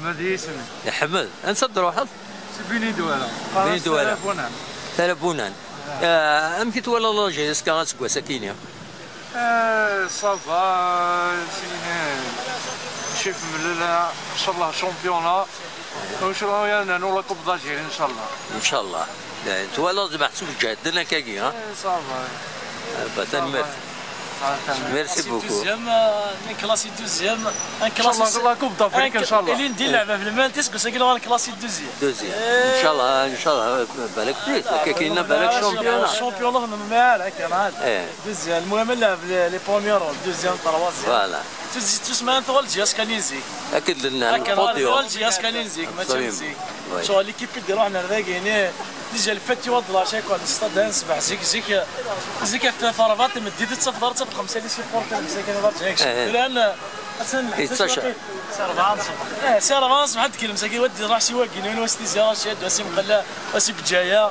حمد يسمي. يا حمد نصدر واحد. بيني دوالا. بيني دوالا. تلبونان. أمتى تولى الله جاي سكان سكوا سكينة. صافا شوف من ان شاء الله شامبيونا وان شاء الله يعني نولا كوب دالجيري ان شاء الله. ان شاء الله. تولى محسوب جادنا كاكي ها. صافا. باتن ميرسي بوكو. دوزيام كلاسي دوزيام ان كلاسي ان شاء الله كوب دافريك ان شاء الله. اللي ندير لعبه في المالتيس قلت لك انا كلاسي دوزيام. دوزيام ان شاء الله ان شاء الله بالك بليس كاينه بالك شامبيون. الشامبيون ما هكا عاد. دوزيام المهم نلعب لي بروميير دوزيام تروازيام. فوالا. تسمع انت الجهاز كانينزيك. اكيد لنا البوديوم. الجهاز كانينزيك ما تنسيك. شو ليكيب ديرو حنا راقيين ديجا الفات يوضع شي كون ستاد نسبح زيك في فرافات مديت تصفر تصف خمسه لي سيبورتر مساكين راه لان يتصشى سيرفانس واحد كلمه مساكين ودي راح شي واقيين وين وسط زياره شي واسي مقله واسي بجايه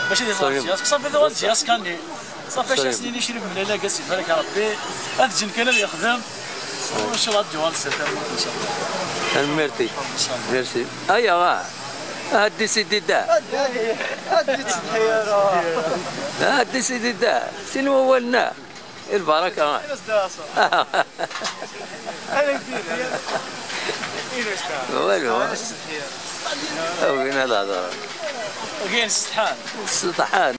ماشي ديال الجهاز صافي هذا هو الجهاز كاني صافي شي سنين يشري من لا قاسي بارك ربي هذا الجن كان اللي يخدم وان شاء الله الجوال سيتم ان شاء الله. ميرسي ميرسي ايوا هادي سيدي دا هادي سيدي دا شنو هو لنا البركه والو وين هذا وين السطحان السطحان